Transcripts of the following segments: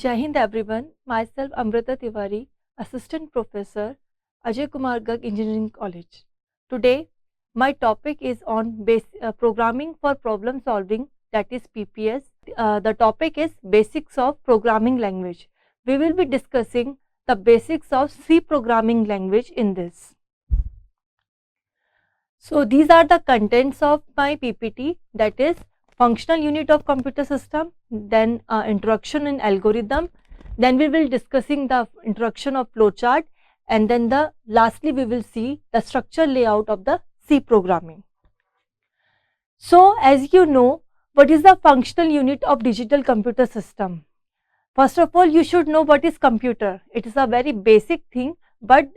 Jai Hind everyone, myself Amrita Tiwari, Assistant Professor, Ajay Kumar Garg Engineering College. Today, my topic is on programming for problem solving, that is PPS. The topic is basics of programming language. We will be discussing the basics of C programming language in this. So, these are the contents of my PPT, that is functional unit of computer system, then introduction in algorithm, then we will discussing the introduction of flowchart, and then lastly we will see the structure layout of the C programming. So, as you know, what is the functional unit of digital computer system? First of all, you should know what is computer. It is a very basic thing, but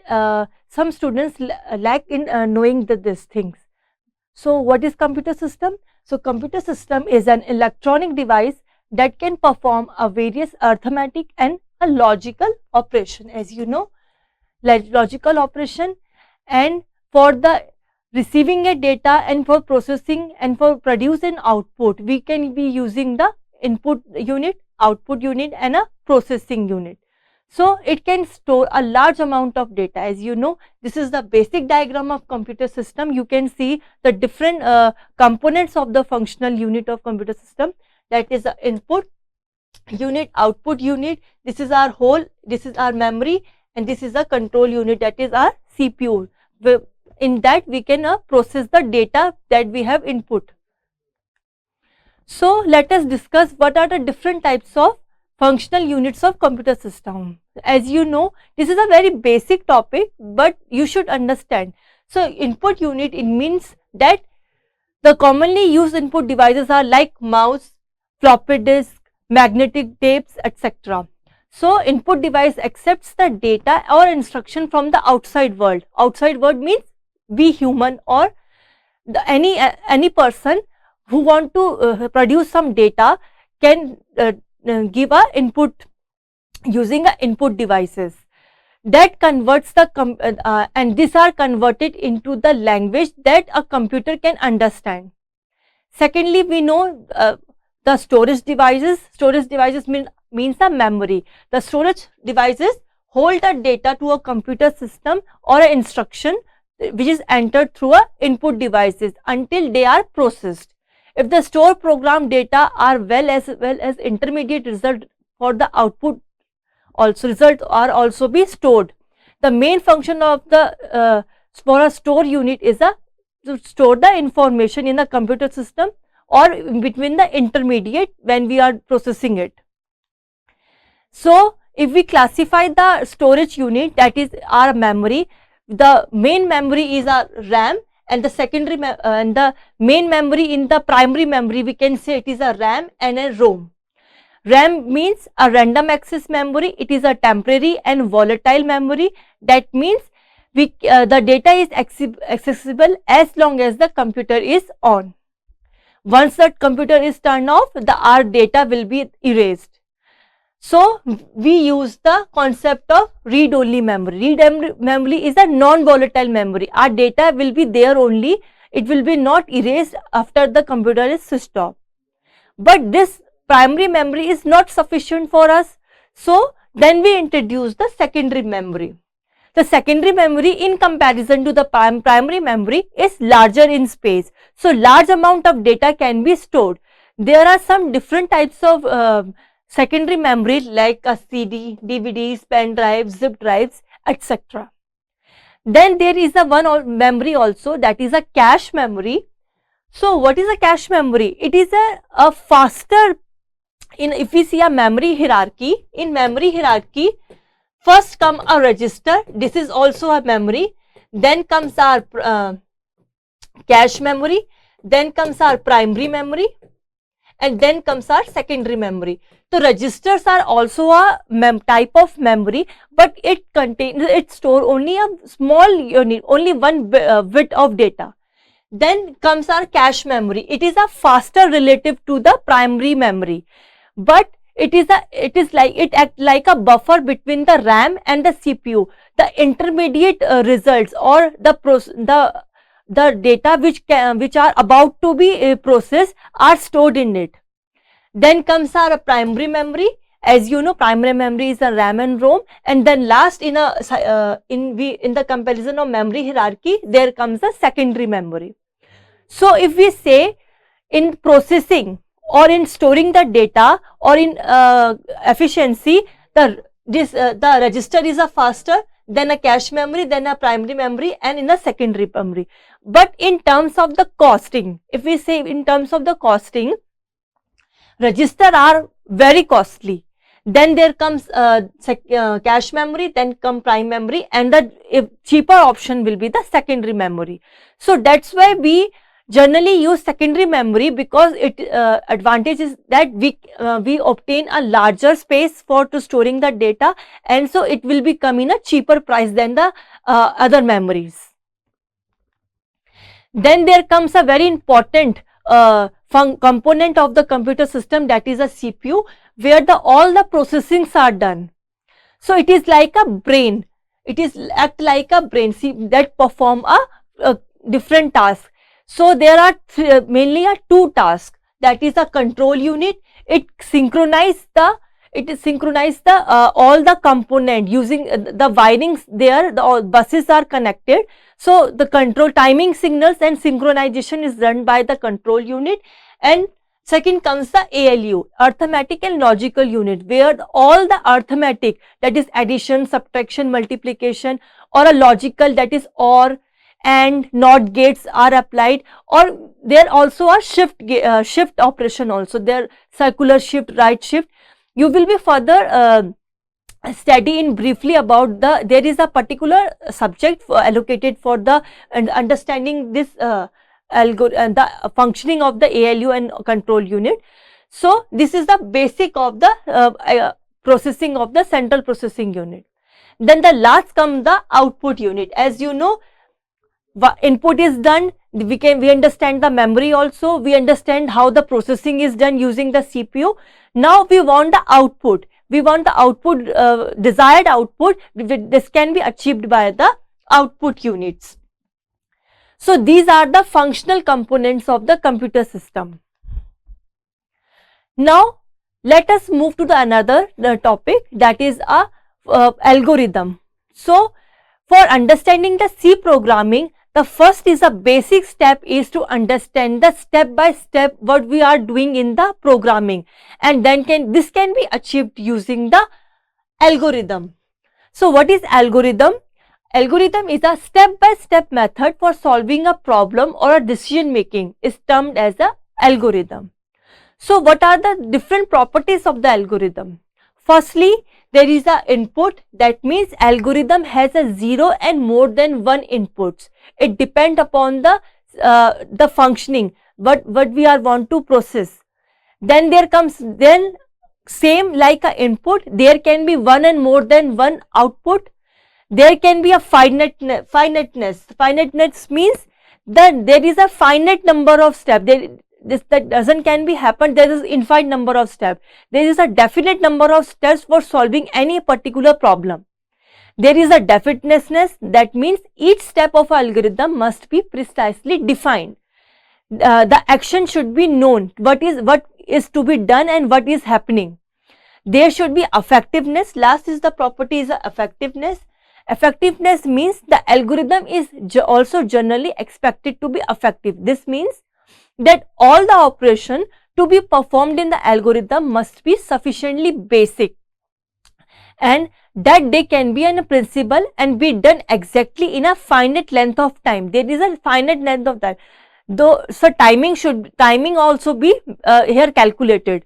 some students lack in knowing these things. So, what is computer system? So, computer system is an electronic device that can perform a various arithmetic and a logical operation. As you know, logical operation, and for the receiving a data and for processing and for producing output, we can be using the input unit, output unit and a processing unit. So, it can store a large amount of data. As you know, this is the basic diagram of computer system. You can see the different components of the functional unit of computer system, that is the input unit, output unit, this is our whole, this is our memory, and this is a control unit, that is our CPU. In that we can process the data that we have input. So, let us discuss what are the different types of functional units of computer system. As you know, this is a very basic topic, but you should understand. So, input unit, it means that the commonly used input devices are like mouse, floppy disk, magnetic tapes, etc. So, input device accepts the data or instruction from the outside world. Outside world means we human or any person who want to produce some data can give a input using a input devices that converts the and these are converted into the language that a computer can understand. Secondly, we know the storage devices. Storage devices means a memory. The storage devices hold the data to a computer system or an instruction which is entered through a input devices until they are processed. If the stored program data are well as intermediate result for the output, also result are also be stored. The main function of the for a store unit is to store the information in the computer system or between the intermediate when we are processing it. So, if we classify the storage unit, that is our memory, the main memory is our RAM, and the secondary and the main memory in the primary memory, we can say it is a RAM and a ROM. RAM means a random access memory. It is a temporary and volatile memory. That means the data is accessible as long as the computer is on. Once the computer is turned off, our data will be erased. So, we use the concept of read-only memory. Read-only memory is a non-volatile memory. Our data will be there only. It will be not erased after the computer is switched off. But this primary memory is not sufficient for us. So, then we introduce the secondary memory. The secondary memory in comparison to the primary memory is larger in space. So, large amount of data can be stored. There are some different types of secondary memory like a CD, DVDs, pen drives, zip drives, etc. Then there is a one memory also, that is a cache memory. So, what is a cache memory? It is a faster, if we see a memory hierarchy, in memory hierarchy, first come a register, this is also a memory, then comes our cache memory, then comes our primary memory, and then comes our secondary memory. So, registers are also a type of memory, but it store only a small unit, only one bit of data. Then comes our cache memory. It is a faster relative to the primary memory, but it acts like a buffer between the RAM and the CPU. The intermediate results or the data which are about to be processed are stored in it. Then comes our primary memory, As you know, primary memory is a RAM and ROM, and then last in the comparison of memory hierarchy, there comes a secondary memory. So if we say in processing or in storing the data or in efficiency, the register is a faster, then a cache memory, then a primary memory, and in a secondary memory. But in terms of the costing, if we say in terms of the costing, register are very costly. Then there comes cache memory, then come prime memory, and the cheaper option will be the secondary memory. So that's why we generally use secondary memory, because it advantage is that we obtain a larger space for storing the data, and so it will be come in a cheaper price than the other memories. Then there comes a very important component of the computer system, that is a CPU, where all the processings are done. So it is like a brain. It is act like a brain that perform a different task. So there are mainly two tasks. That is a control unit. It synchronizes all the component using the wirings there. All buses are connected. So the control timing signals and synchronization is done by the control unit. And second comes the ALU, arithmetic and logical unit, where all the arithmetic, that is addition, subtraction, multiplication, or a logical, that is OR and NOT gates are applied. Or there also are shift operation also, there circular shift, right shift. You will be further study in briefly about there is a particular subject allocated for the understanding this the functioning of the ALU and control unit. So this is the basic of the processing of the central processing unit. Then the last comes the output unit. As you know, input is done, we understand the memory also, we understand how the processing is done using the CPU. Now we want the output. We want the output, desired output. This can be achieved by the output units. So these are the functional components of the computer system. Now let us move to the another topic, that is a algorithm. So for understanding the C programming, the first is a basic step is to understand the step by step what we are doing in the programming, and then this can be achieved using the algorithm. So what is algorithm? Algorithm is a step by step method for solving a problem or a decision making, is termed as a algorithm. So what are the different properties of the algorithm? Firstly, there is a input, that means algorithm has a 0 and more than 1 inputs. It depends upon the functioning, what we are want to process. Then there comes, then same like a input, there can be 1 and more than 1 output. There can be a finiteness. Finiteness means that there is a finite number of steps. That doesn't can be happen, there is infinite number of steps. There is a definite number of steps for solving any particular problem. There is a definiteness, that means each step of algorithm must be precisely defined. The action should be known, what is to be done and what is happening. There should be effectiveness. Last is the property is effectiveness. Effectiveness means the algorithm is also generally expected to be effective. This means that all the operation to be performed in the algorithm must be sufficiently basic, and that they can be in a principle and be done exactly in a finite length of time. There is a finite length of time, though, so timing also be here calculated.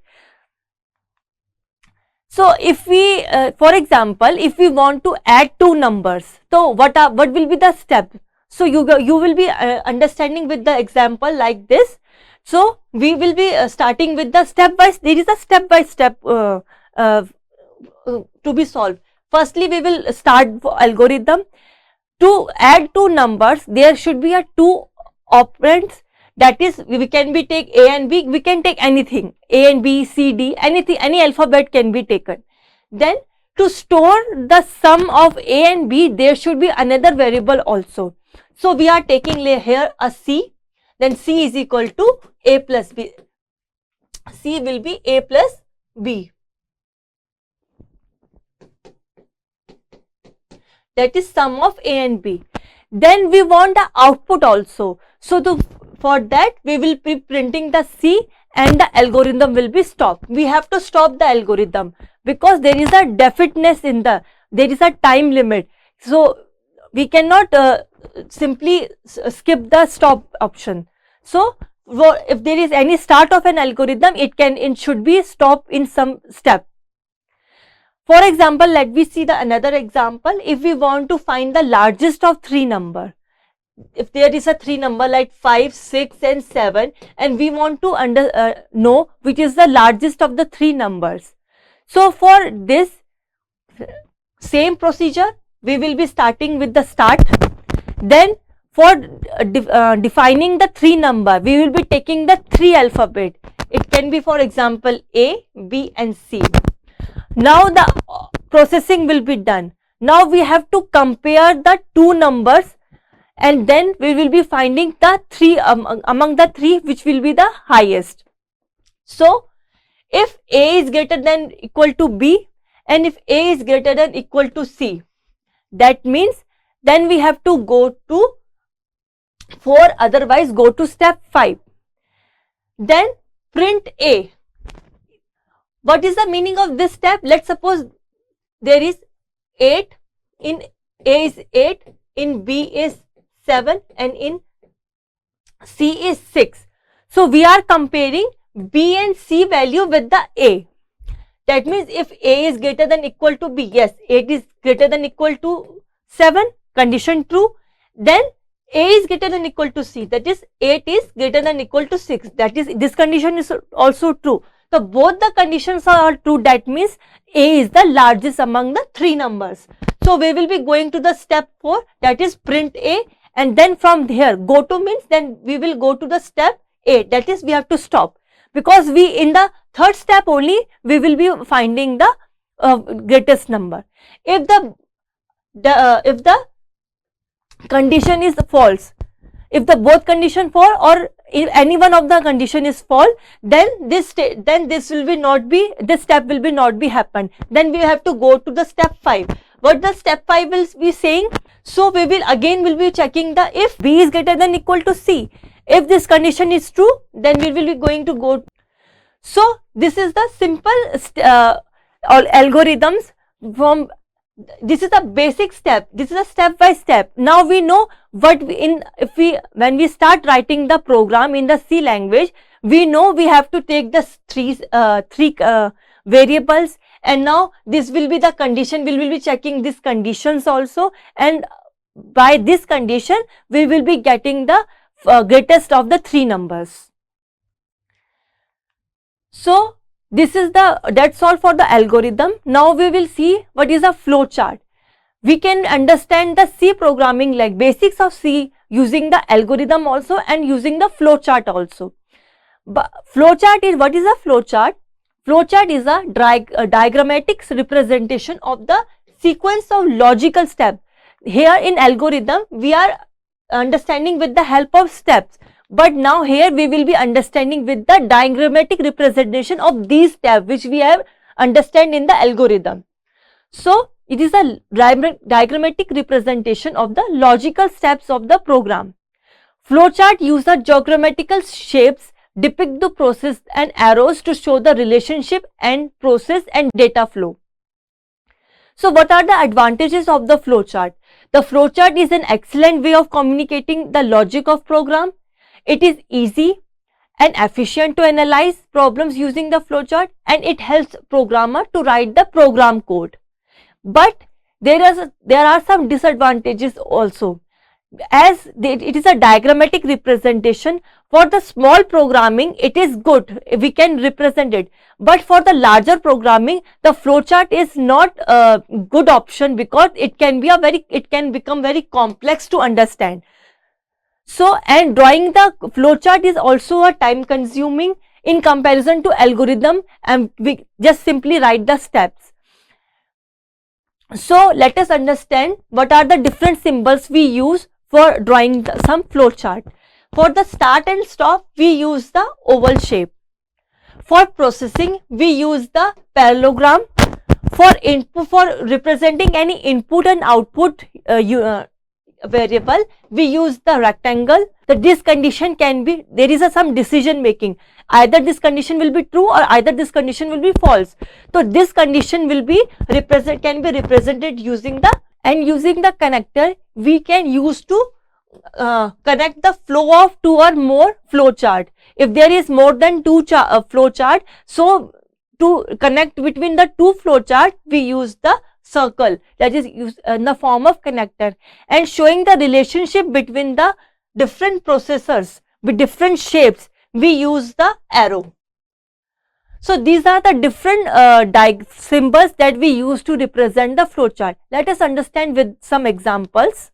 So if we for example, if we want to add two numbers, so what will be the step? So you will be understanding with the example like this. So we will be starting with the step by, there is a step by step to be solved. Firstly, we will start algorithm. To add two numbers, there should be a two operands. That is, we can be take A and B, we can take anything, A and B, C, D, anything, any alphabet can be taken. Then to store the sum of A and B, there should be another variable also. So we are taking here a C, then C is equal to A plus B. C will be A plus B. that is sum of A and B. Then we want the output also. So for that we will be printing the C and the algorithm will be stopped. We have to stop the algorithm because there is a definiteness in there is a time limit. So we cannot simply skip the stop option. So if there is any start of an algorithm, it should be stopped in some step. For example, let me see another example. If we want to find the largest of three number, if there is a three number like 5, 6 and 7, and we want to know which is the largest of the three numbers. So for this same procedure, we will be starting with the start. Then for defining the three number, we will be taking the three alphabet. It can be, for example, A, B and C. Now the processing will be done. Now we have to compare the two numbers and then we will be finding the three among the three which will be the highest. So if A is greater than equal to B and if A is greater than equal to C, that means then we have to go to 4, otherwise go to step 5. Then print A. What is the meaning of this step? Let's suppose there is 8, in A is 8, in B is 7 and in C is 6. So we are comparing B and C value with the A. That means if A is greater than equal to B, yes, 8 is greater than equal to 7, condition true. Then A is greater than equal to C, that is 8 is greater than equal to 6, that is this condition is also true. So both the conditions are true, that means A is the largest among the three numbers. So we will be going to the step 4, that is print A, and then from here go to means then we will go to the step 8, that is we have to stop, because we in the third step only we will be finding the greatest number. If the condition is false, if the both condition false or if any one of the condition is false, then this will be not be, this step will be not be happen. Then we have to go to the step 5. What the step 5 will be saying? So we will again be checking the if B is greater than equal to C. If this condition is true, then we will be going to go. So this is the simple algorithms from. This is a basic step. This is a step by step. Now we know what when we start writing the program in the C language, we know we have to take the three variables, and now this will be the condition. We will be checking these conditions also, and by this condition we will be getting the greatest of the three numbers. So that's all for the algorithm. Now we will see what is a flow chart. We can understand the C programming like basics of C using the algorithm also and using the flow chart also. But flow chart is, what is a flow chart? Flow chart is a diagrammatic representation of the sequence of logical steps. Here in algorithm we are understanding with the help of steps. But now here we will be understanding with the diagrammatic representation of these steps which we have understand in the algorithm. So it is a diagrammatic representation of the logical steps of the program. Flowchart uses geometrical shapes, depict the process and arrows to show the relationship and process and data flow. So what are the advantages of the flowchart? The flowchart is an excellent way of communicating the logic of program. It is easy and efficient to analyze problems using the flowchart, and it helps programmer to write the program code. But there are some disadvantages also. As it is a diagrammatic representation, for the small programming it is good, we can represent it, but for the larger programming the flowchart is not a good option because it can become very complex to understand. So, and drawing the flowchart is also a time consuming in comparison to algorithm, and we just simply write the steps. So, let us understand what are the different symbols we use for drawing some flowchart. For the start and stop, we use the oval shape. For processing, we use the parallelogram. for representing any input and output variable, we use the rectangle. This condition can be, there is some decision making, either this condition will be true or either this condition will be false. So this condition will be can be represented using the, and using the connector we can use to connect the flow of 2 or more flow chart. If there is more than 2 flow chart, so to connect between the 2 flow chart, we use the circle, that is used in the form of connector, and showing the relationship between the different processors with different shapes, we use the arrow. So these are the different symbols that we use to represent the flow chart. Let us understand with some examples.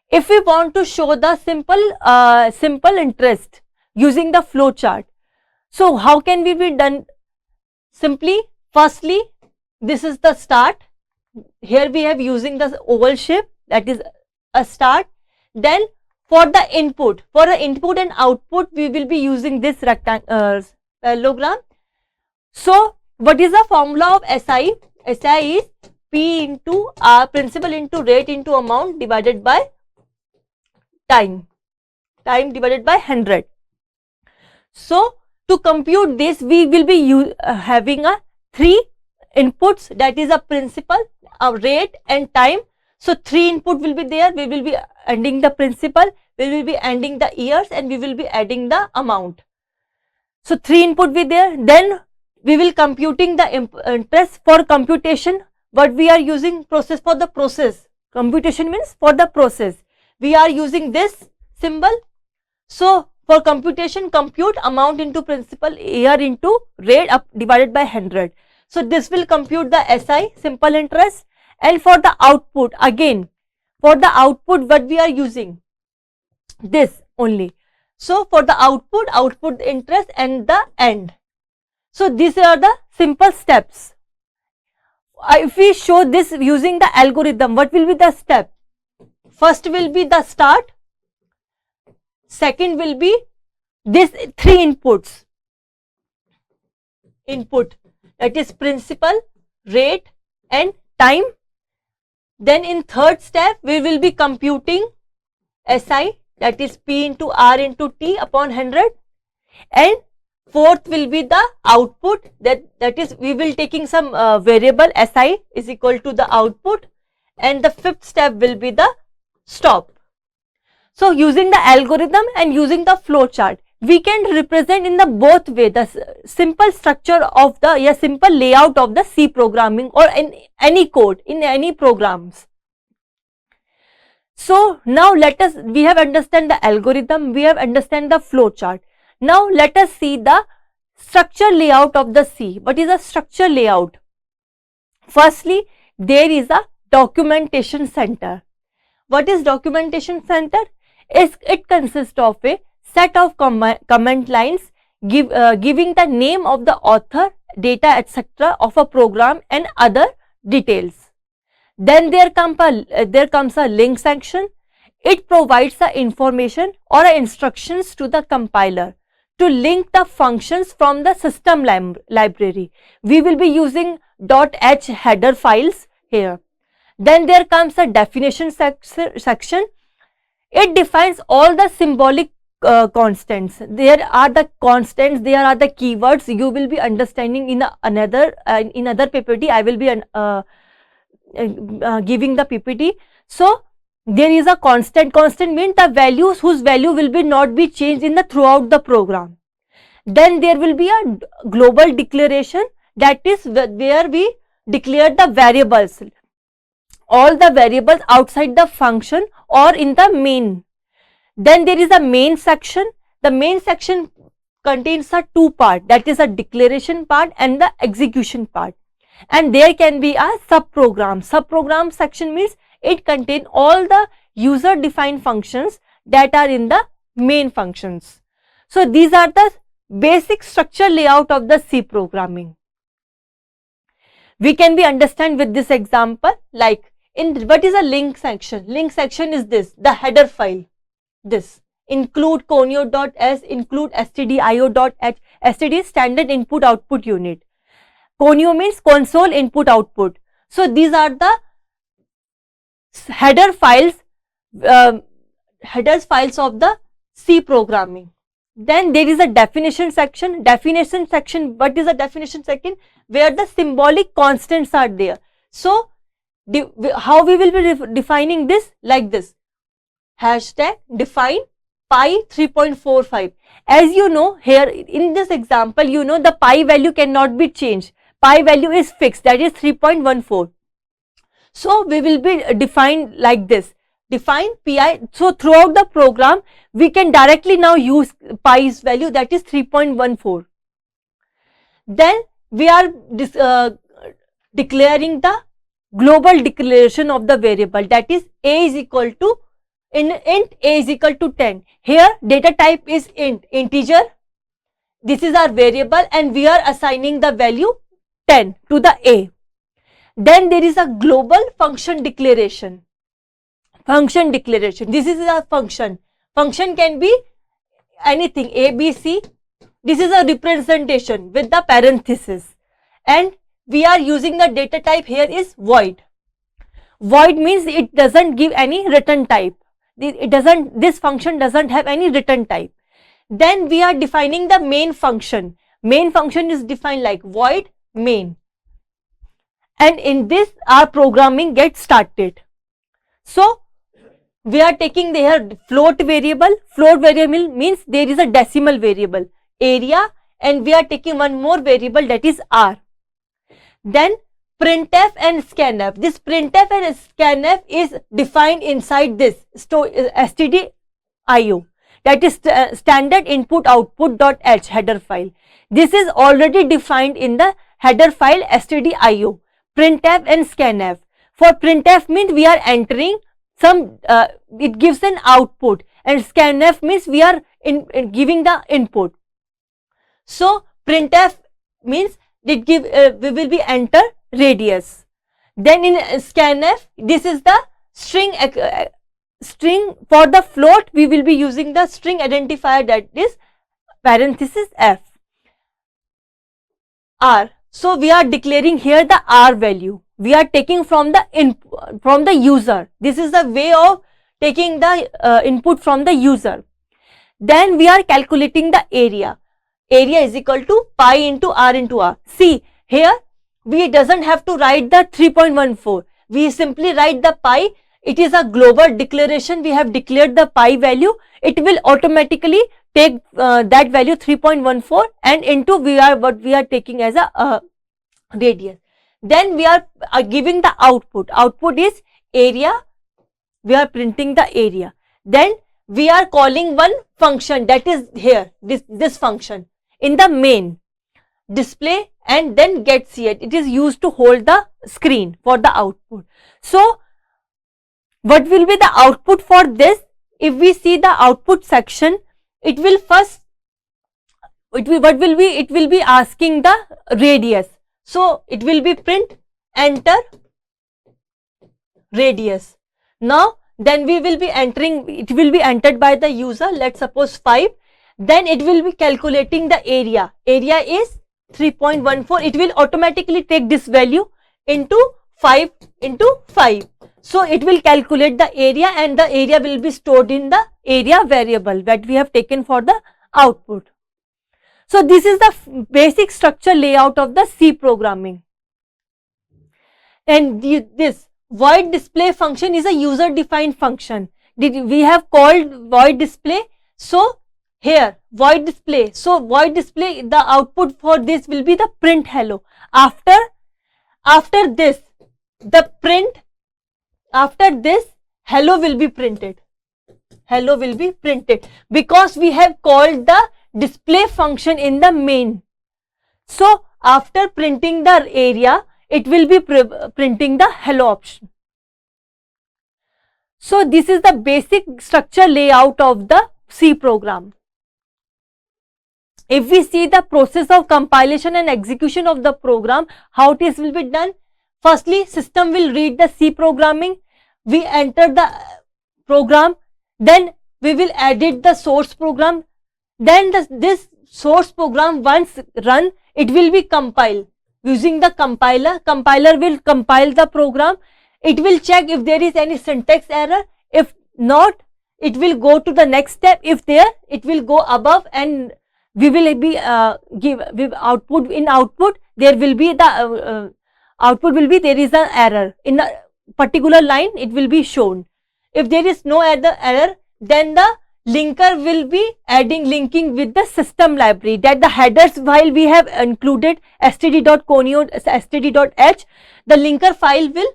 If we want to show the simple interest using the flow chart, so how can we be done? Simply, firstly, this is the start. Here we have using the oval shape, that is a start. Then for the input and output, we will be using this parallelogram. So what is the formula of SI? SI is P into R, principal into rate into amount divided by time divided by 100. So to compute this, we will be having a 3 inputs, that is a principal, a rate and time. So 3 input will be there, we will be adding the principal, we will be adding the years, and we will be adding the amount. So 3 input will be there. Then we will computing the interest. For computation, what we are using, process, for the process, computation means for the process, we are using this symbol. So for computation, compute amount into principal, year into rate divided by 100. So this will compute the SI, simple interest. And for the output, again, for the output, what we are using? This only. So for the output interest and the end. So these are the simple steps. If we show this using the algorithm, what will be the step? First will be the start. Second will be this 3 inputs. Input, that is principal, rate and time. Then in third step, we will be computing SI, that is P into R into T upon 100. And fourth will be the output, that is we will taking some variable SI is equal to the output. And the fifth step will be the stop. So using the algorithm and using the flow chart, we can represent in the both way the simple structure of the simple layout of the C programming or in any code, in any programs. So now we have understand the algorithm, we have understand the flow chart. Now let us see the structure layout of the C. What is a structure layout? Firstly, there is a documentation center. What is documentation center? It consists of a set of comment lines giving the name of the author, data, etc. of a program and other details. Then there comes a link section. It provides the information or instructions to the compiler to link the functions from the system library. We will be using .h header files here. Then there comes a definition section. It defines all the symbolic constants. There are the constants, there are the keywords. You will be understanding in another PPT. I will be giving the PPT. So there is a constant. Constant means the values whose value will be not be changed in the throughout the program. Then there will be a global declaration, that is where we declare the variables, all the variables outside the function or in the main. Then there is a main section. The main section contains a 2 part, that is a declaration part and the execution part. And there can be a subprogram. Subprogram section means it contains all the user defined functions that are in the main functions. So these are the basic structure layout of the C programming. We can be understand with this example, like in what is a link section? Link section is this, the header file. This include conio.s, include stdio.h. std is standard input output unit. Conio means console input output. So these are the header files, headers files of the C programming. Then there is a definition section. Definition section, what is a definition section? Where the symbolic constants are there. So how we will be defining this? Like this, hashtag define pi 3.45. As you know, here in this example, you know the pi value cannot be changed. Pi value is fixed, that is 3.14. So we will be defined like this, define pi. So throughout the program we can directly now use pi's value, that is 3.14. Then we are declaring the global declaration of the variable, that is a is equal to, in int a is equal to 10. Here data type is int, integer. This is our variable and we are assigning the value 10 to the a. Then there is a global function declaration. Function declaration, this is a function. Function can be anything, a, b, c. This is a representation with the parenthesis, and we are using the data type here is void. Void means it doesn't give any return type. This function doesn't have any return type. Then we are defining the main function. Main function is defined like void main. And in this our programming gets started. So we are taking there float variable. Float variable means there is a decimal variable, area, and we are taking one more variable, that is r. Then printf and scanf. This printf and scanf is defined inside this stdio, that is standard input output.h header file. This is already defined in the header file stdio, printf and scanf. For printf means we are entering some, it gives an output, and scanf means we are giving the input. So printf means it give we will be enter radius. Then in scanf, this is the string string. For the float we will be using the string identifier, that is parenthesis f, r. So we are declaring here the r value. We are taking from the input from the user. This is the way of taking the input from the user. Then we are calculating the area. Area is equal to pi into r into r. See here, we doesn't have to write the 3.14. We simply write the pi. It is a global declaration. We have declared the pi value. It will automatically take that value 3.14 and into what we are taking as a radius. Then we are giving the output. Output is area. We are printing the area. Then we are calling one function, that is here, this function in the main, display and then get ch. It is used to hold the screen for the output. So what will be the output for this? If we see the output section, it will first, it will be asking the radius. So it will be print enter radius. Now then we will be entering, it will be entered by the user, let's suppose 5. Then it will be calculating the area. Area is 3.14. It will automatically take this value into 5 into 5. So it will calculate the area, and the area will be stored in the area variable that we have taken for the output. So this is the basic structure layout of the C programming. And this void display function is a user defined function. We have called void display. So here void display. So void display, the output for this will be the print hello. After this, the print, after this hello will be printed. Hello will be printed because we have called the display function in the main. So after printing the area, it will be printing the hello option. So this is the basic structure layout of the C program. If we see the process of compilation and execution of the program, how it will be done. Firstly, system will read the C programming. We enter the program. Then we will edit the source program. Then this source program once run, it will be compiled. using the compiler. Compiler will compile the program. It will check if there is any syntax error. If not, it will go to the next step. If there, it will go above, and we will be give output. In output, there will be the output will be there is an error in a particular line. It will be shown. If there is no error, then the linker will be linking with the system library, that the headers file we have included std.conio, std.h, the linker file will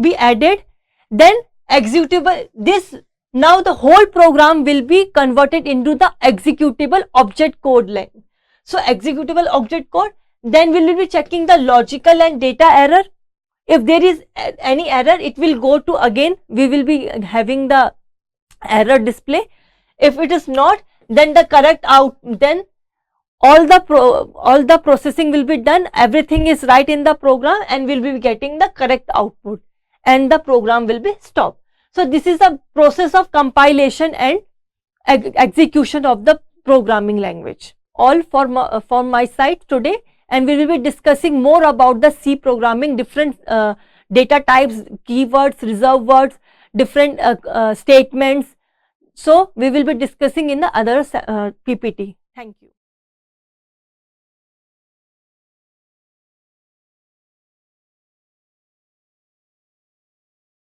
be added, then executable. This now the whole program will be converted into the executable object code line. So executable object code, then we will be checking the logical and data error. If there is any error, it will go to, again we will be having the error display. If it is not, then the correct then all the processing will be done, everything is right in the program, and we will be getting the correct output, and the program will be stopped. So this is the process of compilation and execution of the programming language. All for my side today, and we will be discussing more about the C programming, different data types, keywords, reserved words, different statements. So we will be discussing in the other PPT. Thank you.